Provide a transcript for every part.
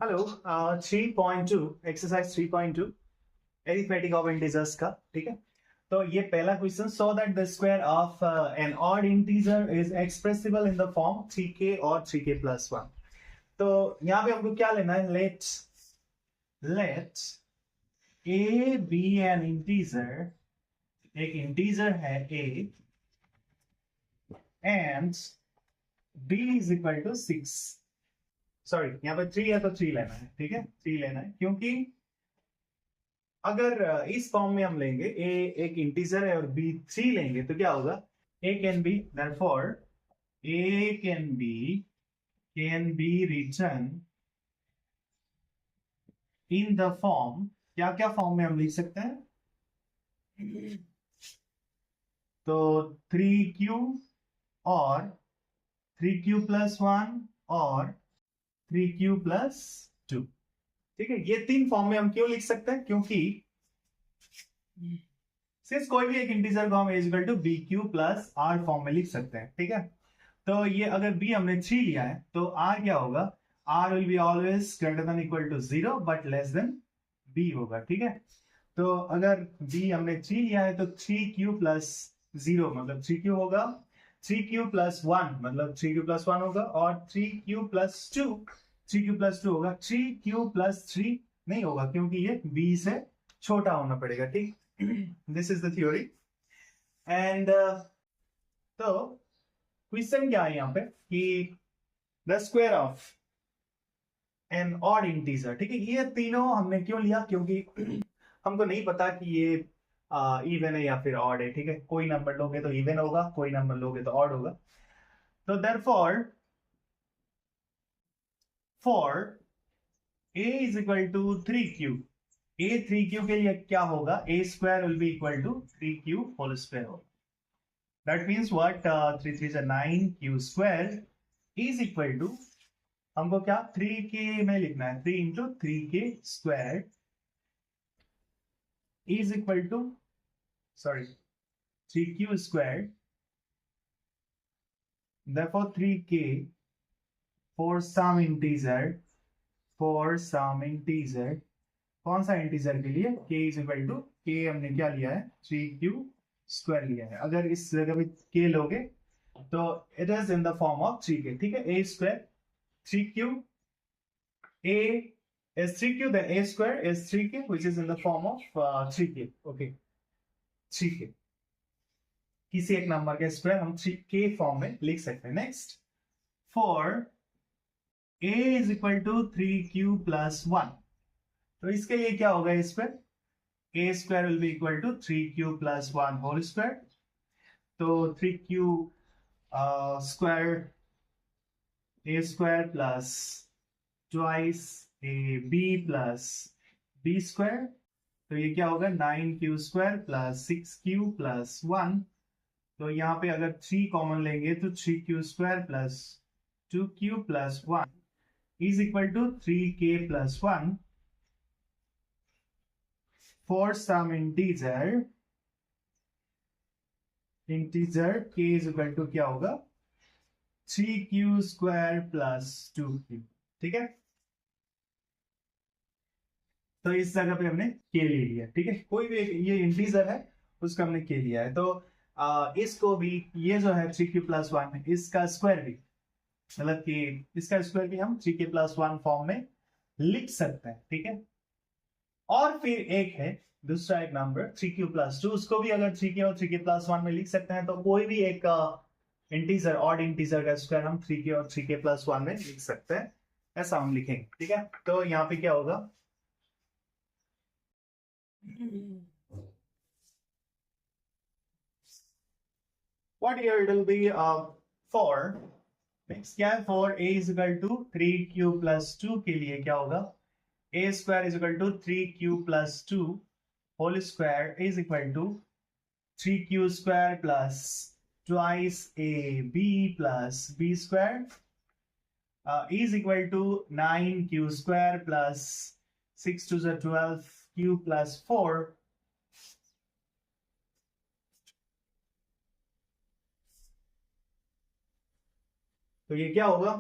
Hello 3.2 exercise 3.2 arithmetic of integers का। ठीक है, तो ये पहला question, so that the square of an odd integer is expressible in the form 3k और 3k प्लस 1। तो यहाँ पे हमको क्या लेना है, let a be an integer, एक इंटीजर है a and b is equal to 6। Sorry, यहाँ पे 3 है तो 3 लेना है। ठीक है, 3 लेना है क्योंकि अगर इस फॉर्म में हम लेंगे, a एक इंटीजर है और b 3 लेंगे तो क्या होगा, a can be, therefore a can be written in the form, क्या क्या फॉर्म में हम लिख सकते हैं, तो 3q और 3q प्लस 1 और 3q प्लस 2। ठीक है, ये तीन फॉर्म में हम क्यों लिख सकते हैं, क्योंकि सिर्फ कोई भी एक इंटीजर को हम is equal to b q plus r form में लिख सकते हैं। ठीक है, तो ये अगर b हमने 3 लिया है तो r क्या होगा, r will be always greater than equal to 0 but less than b होगा। ठीक है, तो अगर b हमने 3 लिया है तो 3q प्लस 0 मतलब 3q होगा, 3q प्लस 1 मतलब 3q प्लस 1 होगा, और 3q प्लस 2, 3q प्लस 2 होगा, 3q प्लस 3 नहीं होगा क्योंकि ये b से छोटा होना पड़ेगा। ठीक, this is the theory. And तो क्वेश्चन क्या है यहाँ पे कि the square of an odd integer. ठीक है, ये तीनों हमने क्यों लिया, क्योंकि हमको नहीं पता कि ये इवन है या फिर ऑड है। ठीक है, कोई नंबर लोगे तो इवन होगा, कोई नंबर लोगे तो ऑड होगा। तो therefore for a is equal to 3q, a 3q के लिए क्या होगा, a square will be equal to 3q whole square होगा। That means what, 3 3 9, q square is equal to, हमको क्या 3k में लिखना है, 3 into 3k square is equal to, sorry, 3q square, therefore 3k for some integer, for some integer, कौन सा integer के लिए, k is equal to, k हमने क्या लिया है, 3q स्क्वायर लिया है। अगर इस जगह पे k लोगे तो it is in the form of 3k। ठीक है, a square 3q, a is 3q, then a square is 3k which is in the form of 3k। okay, 3k किसी एक नंबर के स्क्वायर हम 3k फॉर्म में लिख सकते हैं। Next, for a is equal to 3q plus 1, तो इसके लिए क्या होगा, इस पर a square will be equal to 3q plus 1 whole square. तो 3q square, a square plus twice a b plus b square, तो ये क्या होगा 9q square plus 6q plus 1। तो यहाँ पे अगर 3 कॉमन लेंगे तो 3q square plus 2q plus 1 is equal to 3k plus 1 for some integer k is equal to क्या होगा 3q स्क्वायर प्लस 2q। ठीक है, तो इस जगह पे हमने k ले लिया। ठीक है, कोई भी ये इंटीजर है उसका हमने k लिया है, तो इसको भी, ये जो है 3q प्लस 1 इसका स्क्वायर भी, मतलब कि इसका स्क्वायर भी हम 3k प्लस 1 फॉर्म में लिख सकते हैं। ठीक है, और फिर एक है दूसरा एक नंबर 3q प्लस 2, उसको भी अगर 3k और 3k प्लस 1 में लिख सकते हैं। तो कोई भी एक इंटीजर, ऑड इंटीजर का स्क्वायर हम 3k और 3k प्लस 1 में लिख सकते हैं, ऐसा हम लिखेंगे। ठीक है, तो यहाँ पे क्या होगा, what here it will be for, next क्या है, for a is equal to 3q plus 2 के लिए क्या होगा, a square is equal to 3q plus 2 whole square is equal to 3q square plus twice ab plus b square is equal to 9q square plus 6 to the 12q plus 4। तो ये क्या होगा,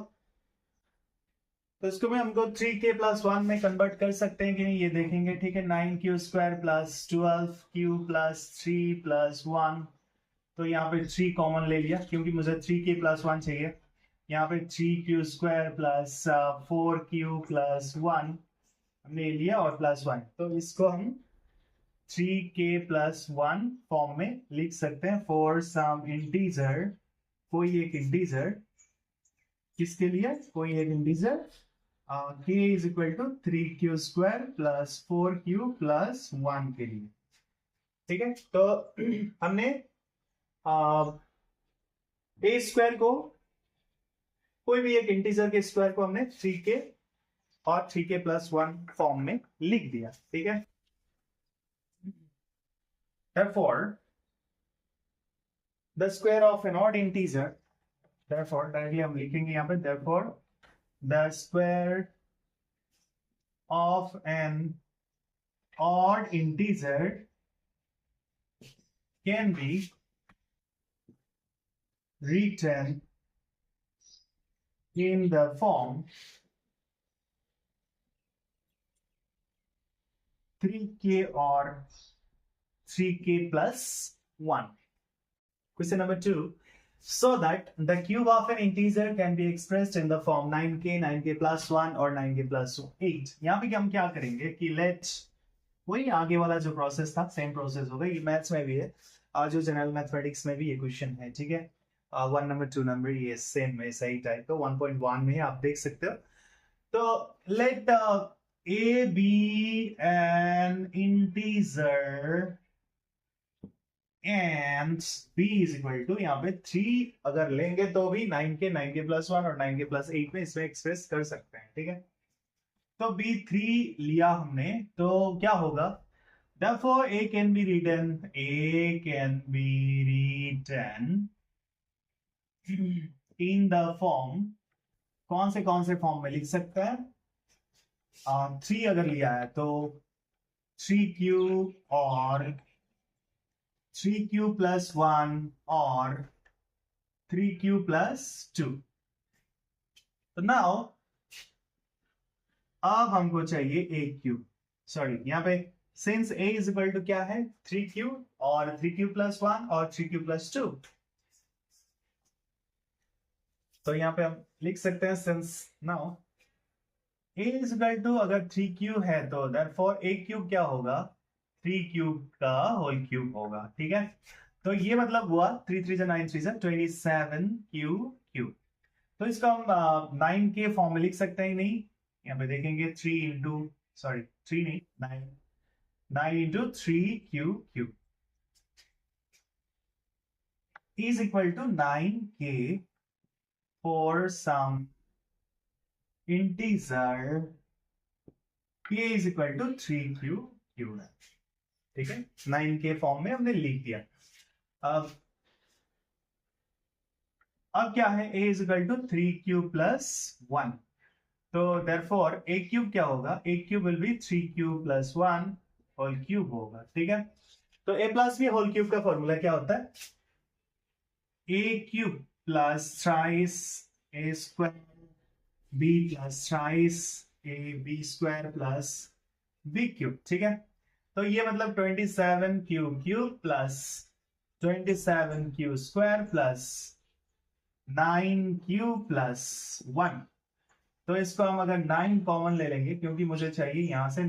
तो इसको भी हमको 3k+1 में convert कर सकते हैं कि नहीं, ये देखेंगे। ठीक है, 9q² प्लस 12q+3+1। तो यहाँ पे 3 कॉमन ले लिया क्योंकि मुझे 3k+1 चाहिए। यहाँ पे 3q² प्लस 4q+1 हमने लिया और +1, तो इसको हम 3k+1 फॉर्म में लिख सकते हैं फॉर सम इंटीजर। कोई एक इंटीजर, किसके लिए, कोई एक integer k is equal to 3q² plus 4q+1 के लिए। ठीक है, तो हमने ए स्क्वायर को, कोई भी एक इंटीजर के स्क्वायर को हमने 3k और 3k+1 फॉर्म में लिख दिया। ठीक है, therefore the square of an odd integer, therefore directly हम लिखेंगे यहाँ पे therefore the square of an odd integer can be written in the form 3k or 3k+1. Question number 2. So that the cube of an integer can be expressed in the form 9k, 9k+1 और 9k+8. यहाँ पे हम क्या करेंगे कि late, वही आगे वाला जो प्रोसेस था सेम प्रोसेस होगा। ये मैथ्स में भी है और जो जनरल मैथमेटिक्स में भी ये क्वेश्चन है। ठीक है, 1 नंबर 2 नंबर ये सेम है, सही टाइप। तो 1.1 में आप देख सकते हो। तो late a be an integer and b is equal to, यहाँ पे 3 अगर लेंगे तो भी 9k, 9k+1 और 9k+8 में इसमें एक्सप्रेस कर सकते हैं। ठीक है, तो b3 लिया हमने, तो क्या होगा, therefore a can be written in the form, कौन से फॉर्म में लिख सकते हैं, 3 अगर लिया है तो 3q और 3q+1 और 3q+2। तो नाउ अब हमको चाहिए a क्यूब, सॉरी यहाँ पे since a is equal to क्या है, 3q और 3q+1 और 3q+2, तो यहाँ पे हम लिख सकते हैं since now a is equal to, अगर 3q है तो देयरफॉर a क्यूब क्या होगा, 3 क्यूब का होल क्यूब होगा। ठीक है, तो ये मतलब हुआ 3 3 9 3 27q क्यूब। तो इसको हम 9 के फॉर्म में लिख सकते हैं नहीं, यहाँ पे देखेंगे 3 इंटू, सॉरी 3 नहीं 9 into 3q cube is equal to 9k for some integer k is equal to 3q cube है। ठीक है, 9 के फॉर्म में हमने लिख दिया। अब क्या है, a is equal to 3q+1, तो देयरफॉर a क्यूब क्या होगा, a cube will be 3q+1 whole cube होगा। ठीक है, तो a+b होल क्यूब का फॉर्मूला क्या होता है, a cube plus thrice a square b plus thrice a b square plus b cube. ठीक है, तो ये मतलब 27q cube plus 27q² plus 9q+1। तो इसको हम अगर 9 कॉमन ले लेंगे, क्योंकि मुझे चाहिए यहां से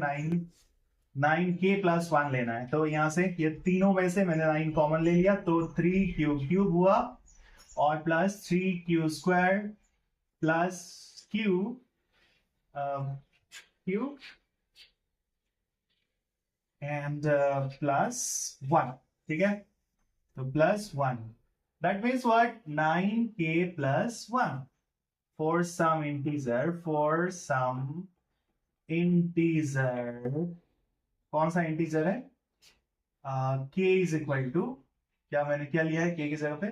9k+1 लेना है, तो यहां से ये तीनों में से मैंने 9 कॉमन ले लिया, तो 3q क्यूब हुआ और plus 3q² plus q and +1। ठीक है, तो +1, that means what, 9k+1 for some integer, कौन सा इंटीजर है, k इज इक्वल टू, क्या मैंने क्या लिया है k की जगह पे,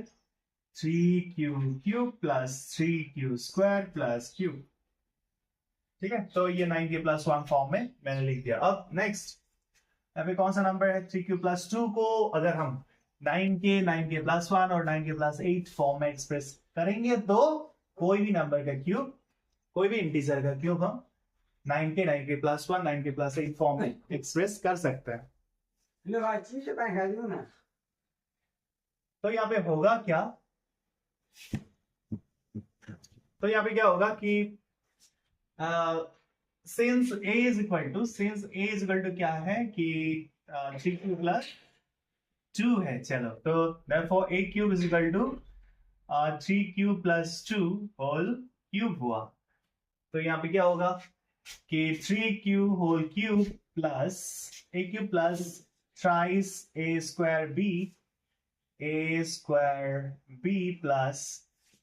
3q cube plus 3q² plus q। ठीक है, तो ये 9k+1 फॉर्म में मैंने लिख दिया। अब नेक्स्ट यहाँ पे कौन सा नंबर है, 3q+2 को अगर हम 9k, 9k+1 और 9k+8 फॉर्म में एक्सप्रेस करेंगे तो कोई भी नंबर का क्यूब कोई भी इंटीजर का क्यूब हम 9 के प्लस 1 9 के प्लस 8 फॉर्म में एक्सप्रेस कर सकते हैं। तो यहाँ पे होगा क्या, तो यहाँ पे क्या होगा कि since a is equal to क्या है कि 3q प्लस 2 है। चलो तो therefore a cube is equal to 3q plus 2 whole cube हुआ। तो यहाँ पे क्या होगा कि 3q whole cube plus a cube plus thrice a square b plus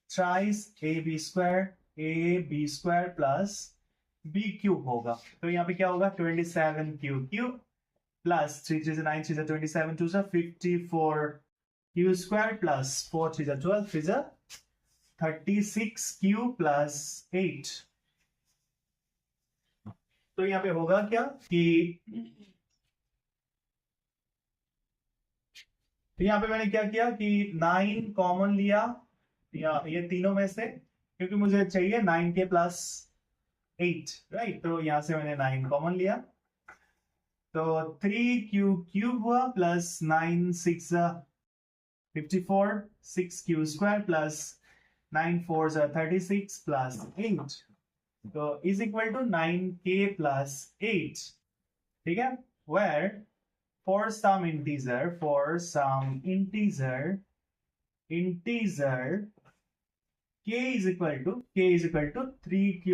thrice a b square plus b cube होगा। तो यहाँ पे क्या होगा 27 cube plus 3 3 9 3 27 2 54 q square plus 4 3 12 3 36 q plus 8। तो यहाँ पे होगा क्या कि तो यहाँ पे मैंने क्या किया कि 9 कॉमन लिया या ये तीनों में से, क्योंकि मुझे चाहिए 9 के प्लस 8 राइट। तो यहां से मैंने 9 कॉमन लिया, तो 3q क्यूब हुआ plus 9 6 54 6q square plus 9 4 36 plus 8 तो is equal to 9k plus 8। ठीक है, where for some integer k is equal to 3q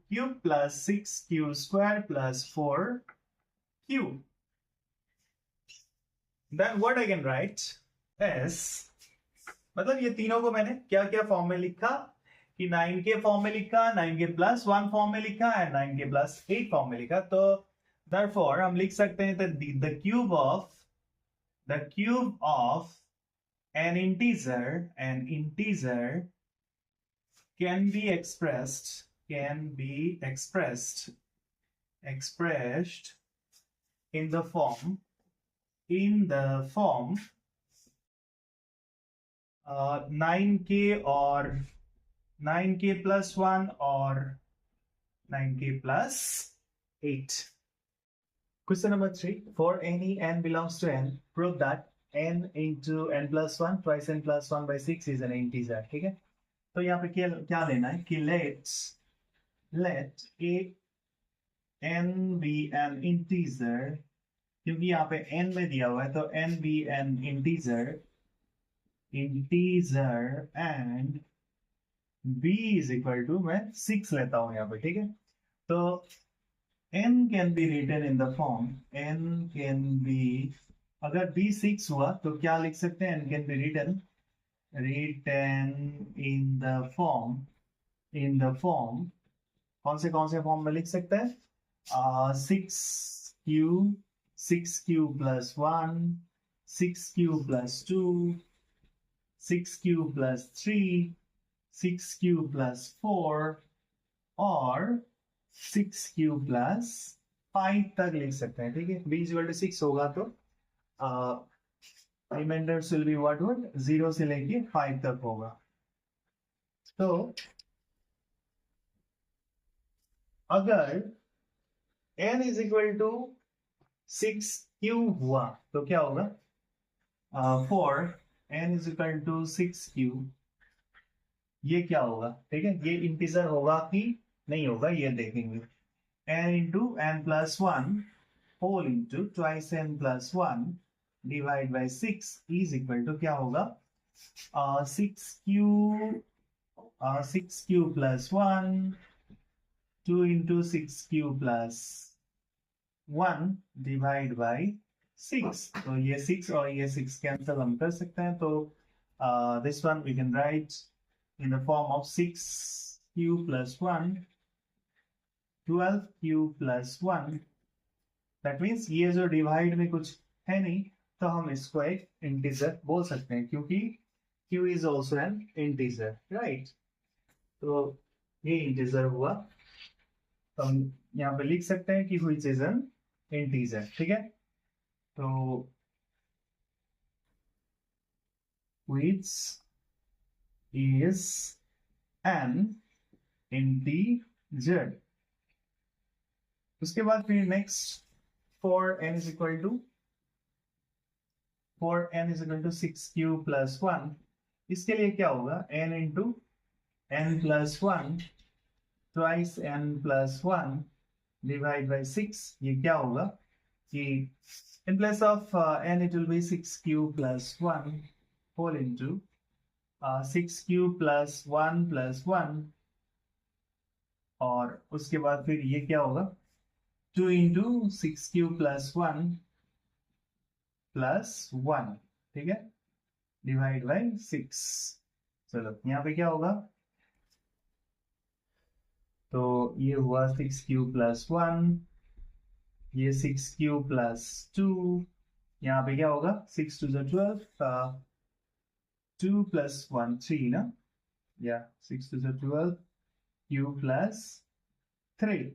cube plus 6q square plus 4q, then what I can write is, मतलब ये तीनों को मैंने क्या क्या फॉर्म में लिखा कि 9 के फॉर्म में लिखा, 9 के प्लस 1 फॉर्म में लिखा एंड 9 के प्लस 8 फॉर्म में लिखा। तो therefore हम लिख सकते हैं the cube of an integer can be expressed in the form 9k or 9k plus 1 or 9k plus 8. Question number 3. For any n belongs to n, prove that n into n plus 1 twice n plus 1 by 6 is an integer. ठीक है, तो यहाँ पे क्या लेना है कि let a n be an integer, क्योंकि यहाँ पे n में दिया हुआ है तो n be an integer and b is equal to, मैं 6 लेता हूं यहाँ पे। ठीक है, तो n can be written in the form अगर b 6 हुआ तो क्या लिख सकते हैं, n can be written in the form कौन से फॉर्म में लिख सकते हैं, 6q plus 1 6q plus 2 6q plus 3 6q plus 4 और 6q plus 5 तक लिख सकते हैं। ठीक है, b इक्वल टू 6 होगा तो रिमाइंडर्स विल बी व्हाट 0 से लेके 5 तक होगा। तो अगर n is equal to 6q हुआ तो क्या होगा, for n is equal to 6q ये क्या होगा। ठीक है, ये इंटीजर होगा कि नहीं होगा ये देखेंगे। n into n plus 1 whole into twice n plus 1 divide by 6 is equal to क्या होगा, 6q plus 1 2 into 6q plus 1 divide by 6। तो ये 6 और ये 6 कैंसिल हम कर सकते हैं, तो this one we can write in the form of 6q plus 1 12q plus 1। that means ये जो डिवाइड में कुछ है नहीं तो हम इसको एक इंटीजर बोल सकते हैं, क्योंकि q is also an integer right। तो ये इंटीजर हुआ, तो हम यहाँ पे लिख सकते हैं कि which is an integer। ठीक है, तो which is an integer z। उसके बाद फिर next for n is equal to 6q+1, इसके लिए क्या होगा, n into n+1 twice n+1 divide by 6। ये क्या होगा कि in place of n it will be 6q+1 whole into 6q+1+1, और उसके बाद फिर ये क्या होगा 2 इंटू 6q+1+1, ठीक है, डिवाइड बाई 6। चलो यहाँ पे क्या होगा, तो ये हुआ 6q+1, ये 6q+2, यहाँ पे क्या होगा 6 to the 12, 2 plus 1 3 ना, या 6 to the 12 q+3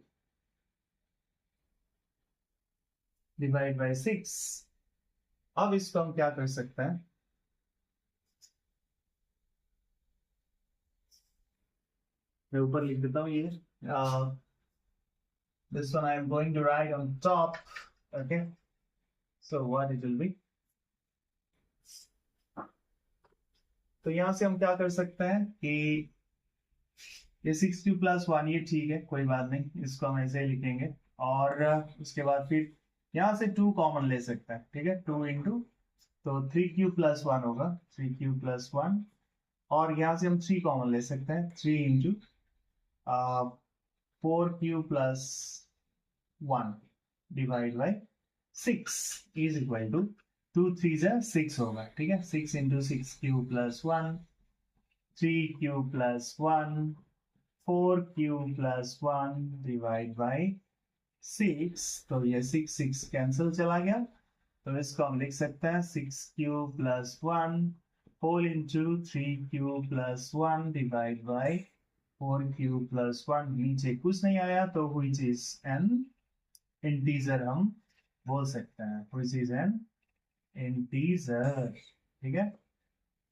divide by 6। अब इसको हम क्या कर सकते हैं, मैं ऊपर लिख देता हूं ये, this one I am going to write on top, okay, so what it will be, तो यहां से हम क्या कर सकते हैं कि ये 6q+1 ये ठीक है, कोई बात नहीं, इसको हम ऐसे ही लिखेंगे, और उसके बाद फिर यहां से 2 कॉमन ले सकते हैं, ठीक है, 2 इंटू, तो 3q+1 होगा, 3q+1, और यहां से हम 3 कॉमन ले सकते हैं, 3 into 4q+1 divide by 6 is equal to 2 3 6 होगा, ठीक है, 6 into 6q+1, 3q+1, 4q+1 divide by 6, तो ये 6 6 कैंसिल चला गया, तो इसको हम लिख सकते हैं 6q+1 whole into 3q+1 divide by 4q+1, नीचे कुछ नहीं आया तो व्हिच इज एन इंटीजर हम बोल सकते हैं, व्हिच इज एन इंटीजर, ठीक है।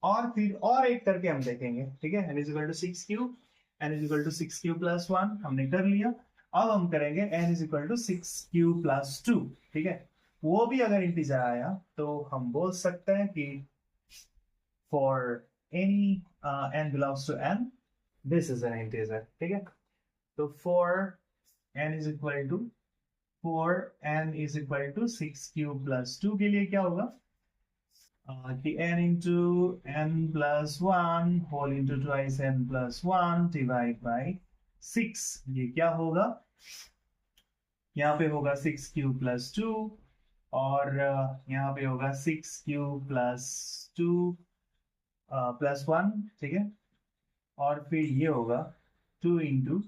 और फिर और एक करके हम देखेंगे, ठीक है, n is equal to 6q, n is equal to 6q+1 हमने कर लिया, अब हम करेंगे n is equal to 6q+2, ठीक है, वो भी अगर इंटीजर आया तो हम बोल सकते हैं कि for any n belongs to n this is an integer, ठीक है, तो for n is equal to 6q+2 के लिए क्या होगा कि n into n+1 whole into twice n+1 divide by 6, ये क्या होगा, यहाँ पे होगा 6q+2, और यहाँ पे होगा 6q+2 +1, ठीक है, और फिर ये होगा 2 इंटू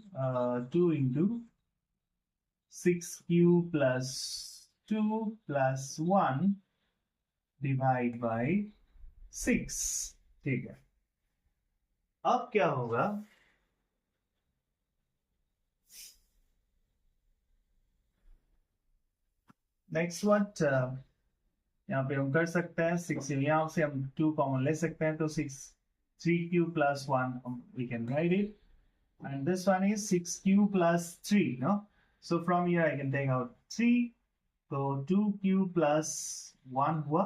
6q+2 +1 डिवाइड बाई 6, ठीक है। अब क्या होगा, नेक्स्ट व्हाट, यहाँ पे हम कर सकते हैं 6, यहाँ से हम 2 कॉमन ले सकते हैं, तो 3q+1 we can write it, and this one is 6q+3, no, so from here I can take out 3, तो 2q+1 हुआ,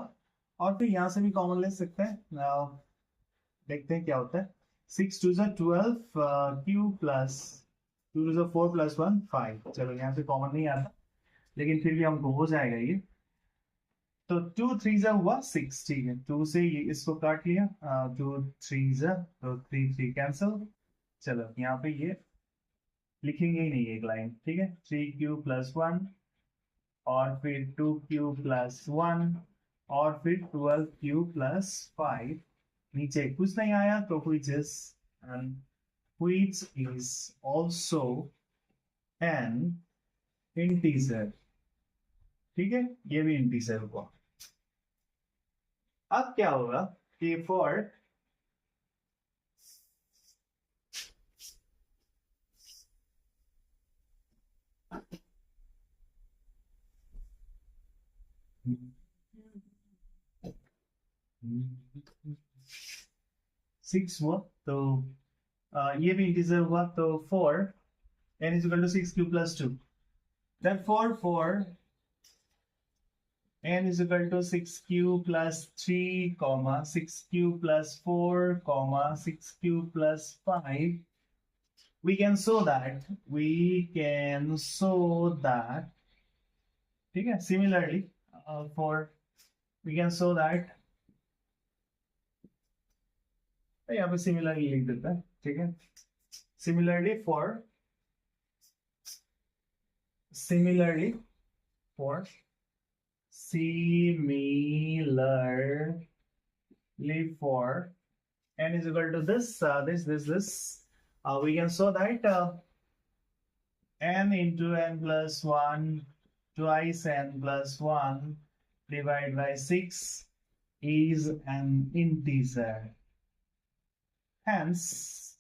और फिर यहाँ से भी कॉमन ले सकते हैं, देखते हैं क्या होता है, 6 2 12 q+2 2 4 +1 5, चलो यहाँ से कॉमन नहीं आता, लेकिन फिर भी हमको हो जाएगा ये, तो 2 3 हुआ 6, ठीक है, 2 से ये इसको काट लिया, 2 3 तो 3 3 कैंसिल, चलो यहाँ पे ये लिखेंगे ही नहीं एक लाइन, ठीक है, 3q+1 और फिर 2q+1 और फिर 12q+5, नीचे कुछ नहीं आया तो which is also an integer, ठीक है, ये भी इंटीजर हुआ। अब क्या होगा कि फॉर सिक्स हुआ तो ये भी इंटीजर हुआ, तो for n is equal to 6q plus 2. Therefore, for n is equal to 6q plus 3, 6q plus 4, 6q plus 5, we can show that ठीक है, similarly for we can show that यहाँ पे similarly लिख देता है, ठीक है, similarly for similarly for n is equal to this we can show that n into n plus 1 twice n plus 1 divided by 6 is an integer. Hence,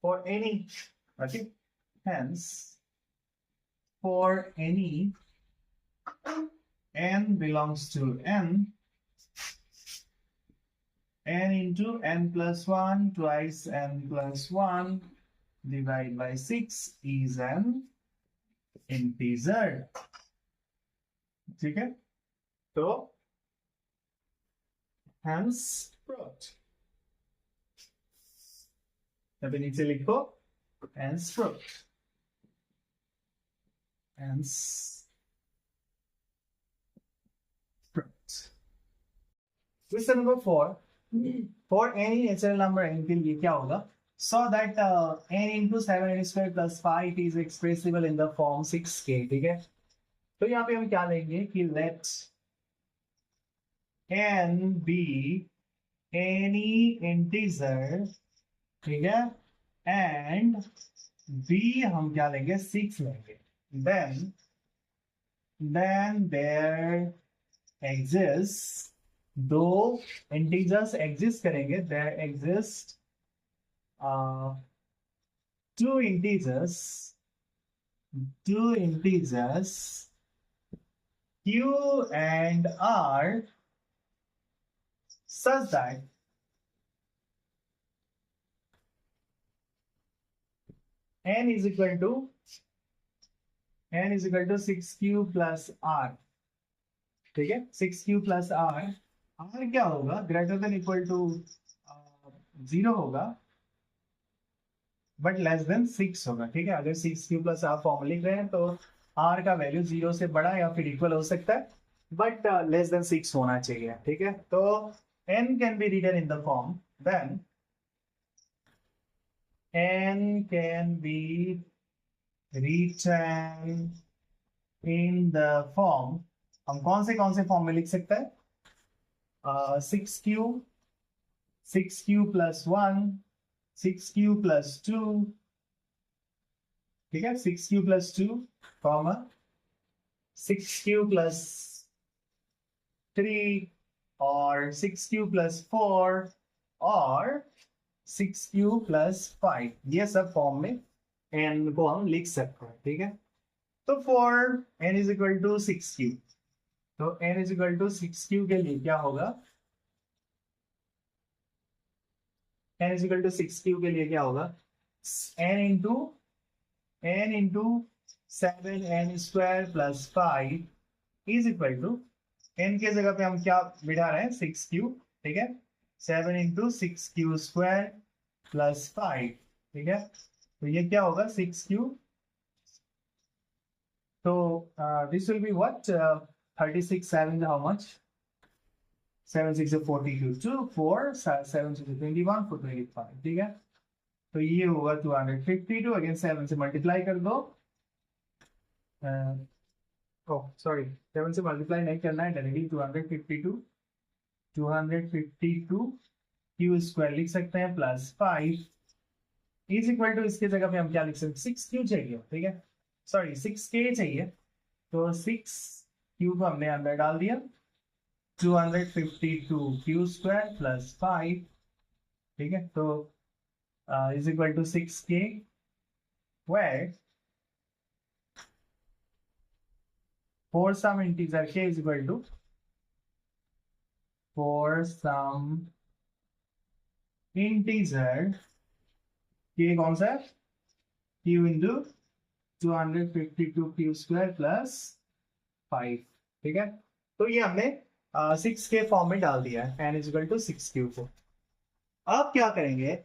for any, okay, hence, for any n belongs to n into n plus 1 twice n plus 1 divided by 6 is an integer. ठीक है, तो hence proved. अभी नीचे लिखो hence proved. Hence proved. Question number 4. For any natural number n के लिए क्या होगा? So that n into 7n square plus 5 is expressible in the form 6k. ठीक है, तो यहाँ पे हम क्या लेंगे कि let n be any integer, ठीक है, and b हम क्या लेंगे 6 लेंगे. Then there exists, दो integers exist करेंगे, there exist two integers q and r such that n is equal to 6q plus r. ठीक है, 6q plus r, r क्या होगा, ग्रेटर देन इक्वल टू 0 होगा बट लेस देन 6 होगा. ठीक है, अगर 6q plus r फॉर्म लिख रहे हैं तो r का वैल्यू 0 से बड़ा या फिर इक्वल हो सकता है बट लेस देन 6 होना चाहिए. ठीक है, तो n can be written in the form, then n can be written in the form. हम कौन से फॉर्म में लिख सकते हैं? 6q plus 1, 6q plus 2, ठीक है, 6q plus 2, 6q plus 3 और 6q plus 4 और 6q plus 5, ये सब फॉर्म में n को हम लिख सकते हैं. ठीक है, तो for n is equal to 6q, तो n is equal to 6q के लिए क्या होगा? n is equal to 6q के लिए क्या होगा? n into 7n square plus 5 is equal to, n के जगह पे हम क्या बिठा रहे हैं? 6q. ठीक है, 7 into 6q square plus 5. ठीक है, तो ये क्या होगा? 6q. तो this will be what? 36 7 how much? 7 6 42, 2 4 7 6 21 4 25. ठीक है, तो ये होगा 252. अगेन 7 से मल्टीप्लाई कर दो. सॉरी, 7 से मल्टीप्लाई नहीं करना है, डायरेक्टली 252 क्यू स्क्वायर लिख सकते हैं प्लस 5 इज इक्वल टू, इसके जगह पे हम क्या लिख सकते हैं? 6 क्यू चाहिए. ठीक है, सॉरी 6 के चाहिए, तो 6 क्यू को हमने अंदर डाल दिया. 252 क्यू स्क्वायर प्लस 5. ठीक है, तो is equal to 6k, where for some integer k is equal to, for some integer k कौन सा है? q into 252 Q square plus 5। ठीक है, तो ये हमने 6 के फॉर्म में डाल दिया है n is equal to 6 q को। अब क्या करेंगे,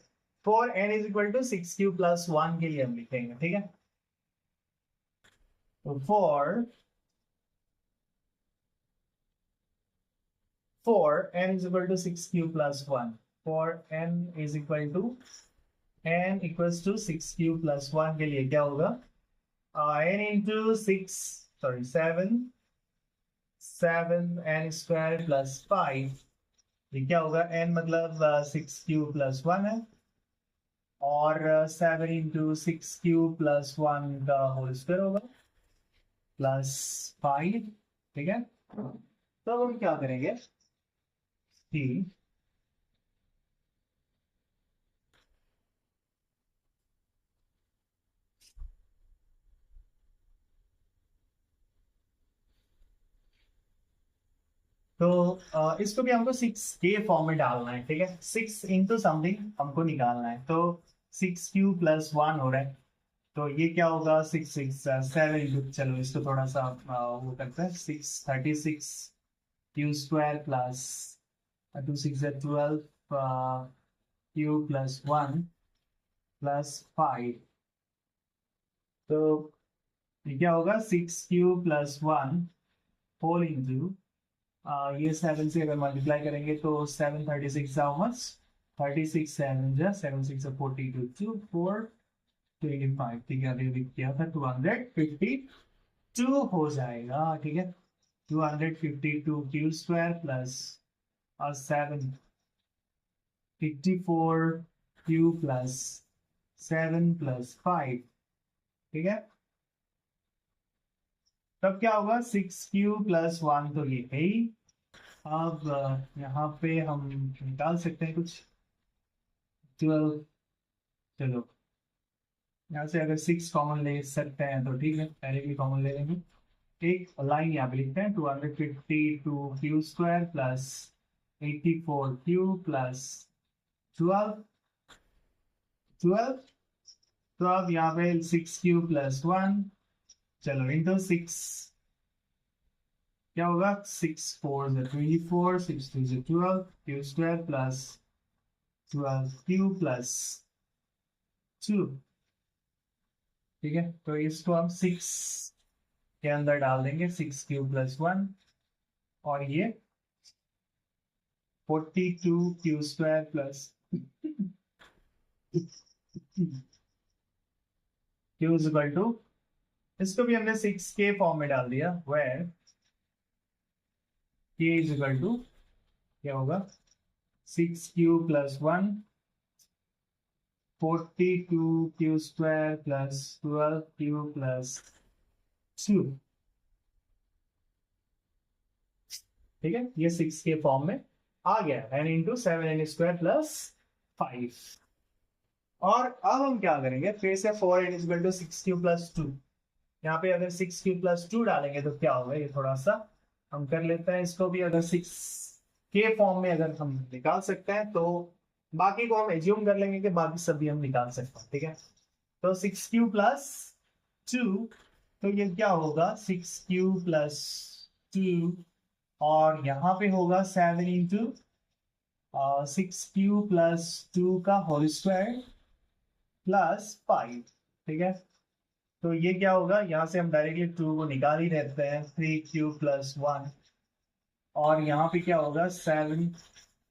for n is equal to 6 q plus 1 के लिए हम लिखेंगे। ठीक है, तो for n is equal to 6q plus 1, for n is equal to n equals to 6q plus 1 के लिए क्या होगा, n into 6 sorry 7 n square plus 5, ये क्या होगा, n मतलब 6q plus 1 है, और 7 into 6q plus 1 का होल स्क्वायर होगा प्लस 5। ठीक है, तो अब हम क्या करेंगे कि तो इसको भी हमको 6 के फॉर्म में डालना है। ठीक है, 6 इंटू समथिंग हमको निकालना है, तो 6q प्लस 1 हो रहा है, तो ये क्या होगा, 6 6 7 इंटू, चलो इसको थोड़ा सा वो करते हैं, 6 36 Q square plus 2 6 12 q plus 1 plus 5, तो ये क्या होगा, 6q प्लस 1 होल इंटू, ये 7 से अगर मल्टीप्लाई करेंगे तो 7 36 हाउ मच, 36 7 जा 7 6 42 2 4 25। ठीक है, अभी किया था 252 हो जाएगा। ठीक है, 252 Q square plus 7 54 Q plus 7 plus 5। ठीक है, तब क्या होगा, 6q प्लस 1 तो ये है ही। अब यहाँ पे हम निकाल सकते हैं कुछ 12, चलो यहाँ से अगर 6 कॉमन ले सकते हैं तो ठीक है, पहले भी कॉमन ले लेंगे। एक लाइन यहाँ पे लिखते हैं, 252 Q square plus 84 Q plus 12 तो अब यहाँ पे 6q प्लस 1, चलो इंटू 6, क्या होगा, 6 4 24 6 2 12 Q square plus 12 q plus 2। ठीक है, तो इसको हम 6 के अंदर डाल देंगे, 6q प्लस 1, और ये 42 q square plus q is equal to, इसको भी हमने 6 के फॉर्म में डाल दिया, where k is equal to क्या होगा, 6q plus 1 42 q square plus 12 q plus 2। ठीक है, ये 6 के फॉर्म में आ गया, n into 7 n square plus 5। और अब हम क्या करेंगे, फिर से 4n is equal to 6q plus 2, यहाँ पे अगर 6q प्लस 2 डालेंगे तो क्या होगा, ये थोड़ा सा हम कर लेते हैं इसको भी, अगर 6 के फॉर्म में अगर हम निकाल सकते हैं तो बाकी को हम एज्यूम कर लेंगे कि बाकी सभी हम निकाल सकते हैं। ठीक है, तो 6q प्लस 2, तो ये क्या होगा, 6q प्लस 2, और यहाँ पे होगा 7 इंटू 6q प्लस 2 का होल स्क्वायर प्लस 5। ठीक है, तो ये क्या होगा, यहाँ से हम डायरेक्टली 2 को निकाल ही रहते हैं, 3q प्लस 1, और यहाँ पे क्या होगा, 7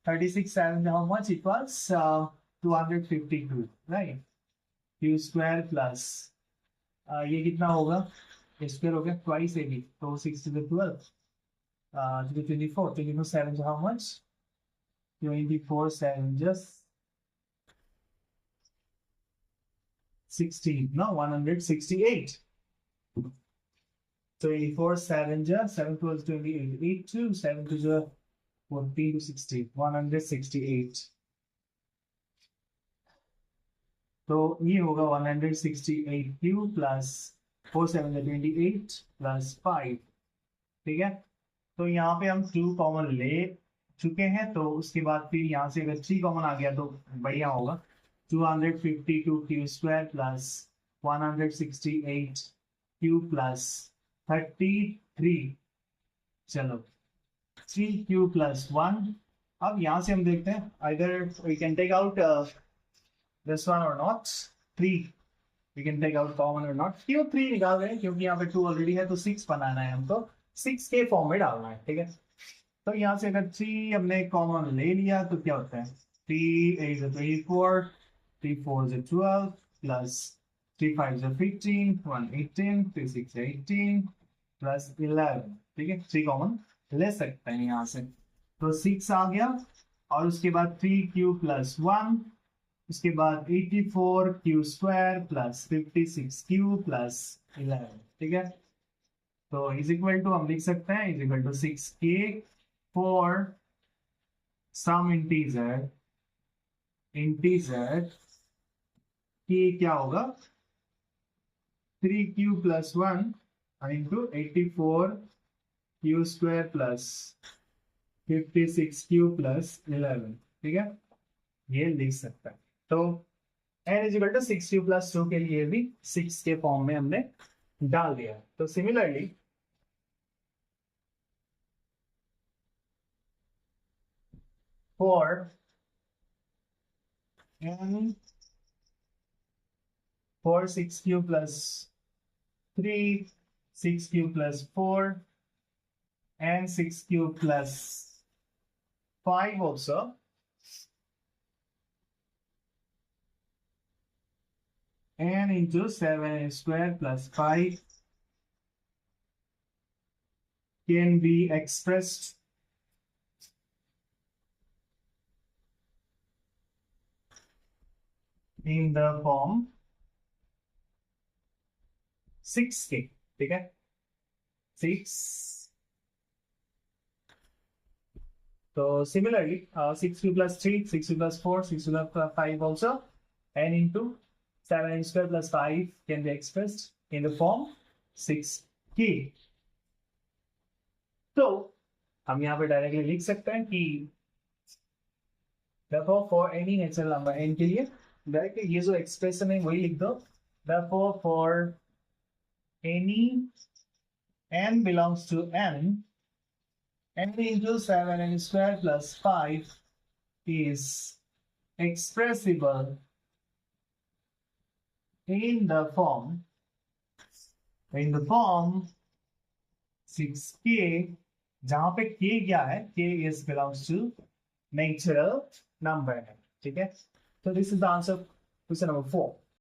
36 7 how much equals 252, right, Q square plus ये कितना होगा, स्क्वायर हो गया ट्वाइस ए बी, तो 6 to the 12 to the 24 7 how much, 24 7 just 16, no 168, 24 7 just 7 12 28 8 2 7 to the 14 to 16 168, तो ये होगा 168 क्यू प्लस 4 7 28 प्लस 5। ठीक है, तो यहाँ पे हम 2 कॉमन ले चुके हैं, तो उसके बाद फिर यहाँ से अगर 3 कॉमन आ गया तो बढ़िया होगा, 252 Q square plus 168 Q plus 33, चलो 3q+1। अब यहां से हम देखते हैं either we can take out this one or not, 3 we can take out common or not, क्यों 3 निकाल रहे हैं क्योंकि यहाँ पे 2 ऑलरेडी है तो 6 बनाना है हमको, 6 के फॉर्म में डालना है, ठीक है। तो यहाँ से अगर 3 हमने कॉमन ले लिया तो क्या होता है, 3 8 is 24, 3 4 is 12 plus 3 5 is 15, 1 18, 3 6 18 plus 11, ठीक है। 3 कॉमन ले सकते हैं यहाँ से, तो 6 आ गया और उसके बाद 3q+1, उसके बाद 84q² प्लस 56q+11, ठीक है। तो इज इक्वल टू हम लिख सकते हैं is equal to 6k for some integer k क्या होगा, 3q+1 into 84q² plus 56q+11, ठीक है, ये लिख सकता है। तो n is equal to 6q+2 के लिए भी 6 के फॉर्म में हमने डाल दिया। तो similarly for n for 6q+3, 6q+4 and 6q+5 also, n into 7n² plus 5 can be expressed in the form 6k, ठीक है, 6। तो similarly 6q+3, 6q+4, 6q+5 also, n into 7n² plus 5 can be expressed in the form 6k। तो हम यहाँ पे directly लिख सकते हैं कि therefore for any natural number n के लिए डायरेक्टली ये जो एक्सप्रेशन है वही लिख दो, therefore for any n belongs to n into 7n² plus 5 is expressible in the form 6k, जहां पे k क्या है, k is belongs to natural number है, ठीक है। तो this is the answer question number 4।